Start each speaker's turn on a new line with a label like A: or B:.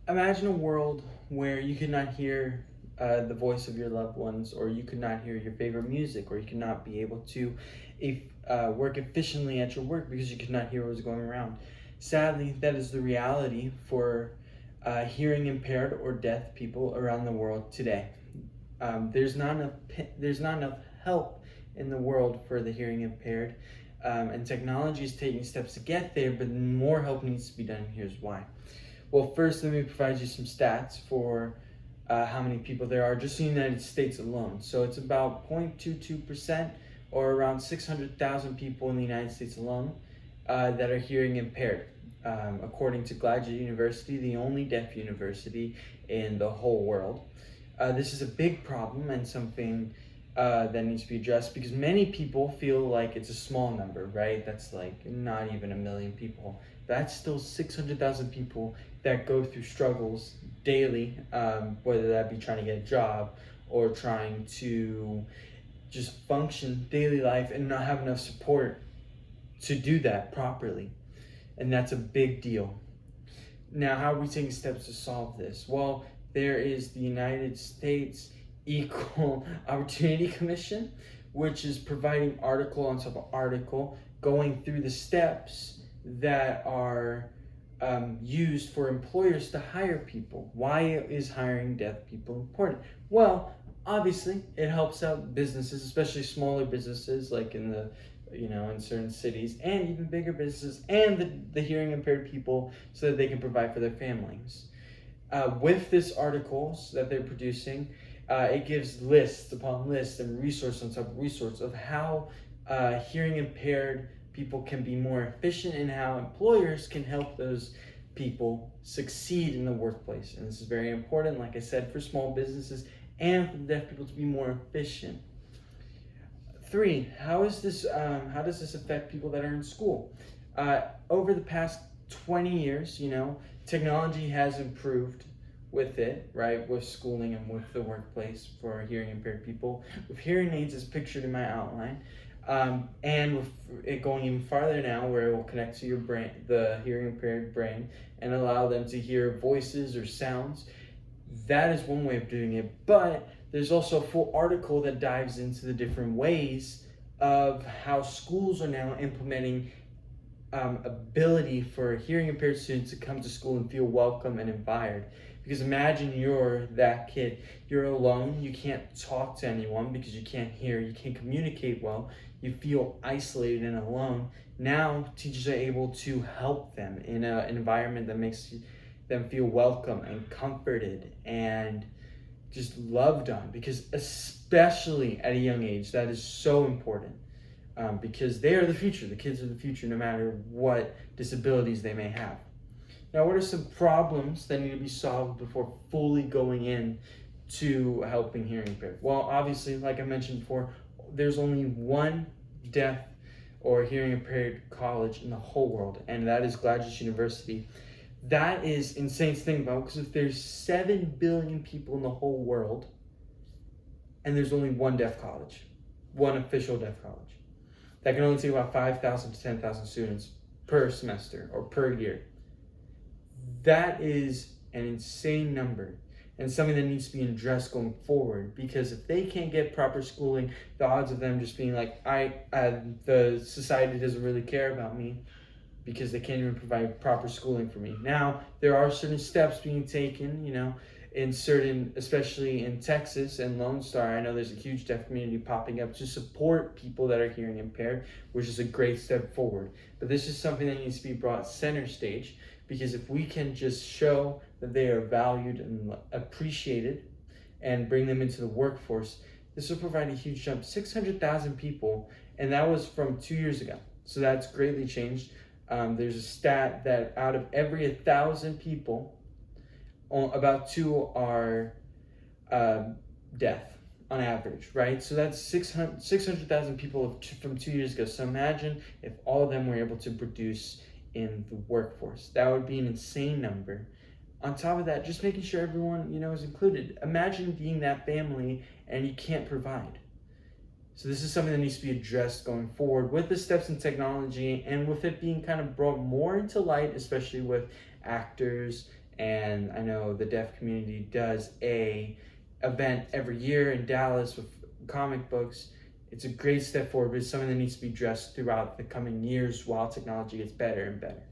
A: Imagine a world where you could not hear the voice of your loved ones, or you could not hear your favorite music, or you could not be able to work efficiently at your work because you could not hear what was going around. Sadly, that is the reality for hearing impaired or deaf people around the world today. There's not enough help in the world for the hearing impaired, and technology is taking steps to get there, but more help needs to be done. Here's why. Well, first, let me provide you some stats for how many people there are just in the United States alone. So it's about 0.22%, or around 600,000 people in the United States alone that are hearing impaired. According to Gladstone University, the only deaf university in the whole world. This is a big problem and something that needs to be addressed because many people feel like it's a small number, right? That's like not even a million people. That's still 600,000 people that go through struggles daily, whether that be trying to get a job or trying to just function daily life and not have enough support to do that properly. And that's a big deal. Now, how are we taking steps to solve this? Well, there is the United States Equal Opportunity Commission, which is providing article on top of article, going through the steps that are used for employers to hire people. Why is hiring deaf people important? Well, obviously, it helps out businesses, especially smaller businesses like in the in certain cities, and even bigger businesses, and the hearing impaired people, so that they can provide for their families. With this articles that they're producing, it gives lists upon lists and resource on top of resource of how hearing impaired people can be more efficient and how employers can help those people succeed in the workplace. And this is very important, like I said, for small businesses and for the deaf people to be more efficient. Three, how does this affect people that are in school? Over the past 20 years, technology has improved with it, right? With schooling and with the workplace for hearing impaired people. With hearing aids as pictured in my outline, and with it going even farther now, where it will connect to your brain, the hearing impaired brain, and allow them to hear voices or sounds. That is one way of doing it, but there's also a full article that dives into the different ways of how schools are now implementing ability for hearing impaired students to come to school and feel welcome and inspired. Because imagine you're that kid, you're alone, you can't talk to anyone because you can't hear, you can't communicate well, you feel isolated and alone. Now teachers are able to help them in an environment that makes them feel welcome and comforted and just loved on, because especially at a young age that is so important, because they are the future. The kids are the future, no matter what disabilities they may have. Now, what are some problems that need to be solved before fully going in to helping hearing impaired? Well, obviously, like I mentioned before, there's only one deaf or hearing impaired college in the whole world, and that is Gladstone University. That is insane to think about, because if there's 7 billion people in the whole world and there's only one deaf college, one official deaf college, that can only take about 5,000 to 10,000 students per semester or per year. That is an insane number and something that needs to be addressed going forward, because if they can't get proper schooling, the odds of them just being like, the society doesn't really care about me, because they can't even provide proper schooling for me. Now, there are certain steps being taken, in certain, especially in Texas and Lone Star. I know there's a huge deaf community popping up to support people that are hearing impaired, which is a great step forward. But this is something that needs to be brought center stage, because if we can just show that they are valued and appreciated and bring them into the workforce, this will provide a huge jump. 600,000 people, and that was from 2 years ago. So that's greatly changed. There's a stat that out of every 1,000 people, about 2 are deaf on average, right? So that's 600,000 people from 2 years ago. So imagine if all of them were able to produce in the workforce. That would be an insane number. On top of that, just making sure everyone, is included. Imagine being that family and you can't provide. So this is something that needs to be addressed going forward with the steps in technology, and with it being kind of brought more into light, especially with actors and I know the deaf community does a event every year in Dallas with comic books. It's a great step forward, but it's something that needs to be addressed throughout the coming years while technology gets better and better.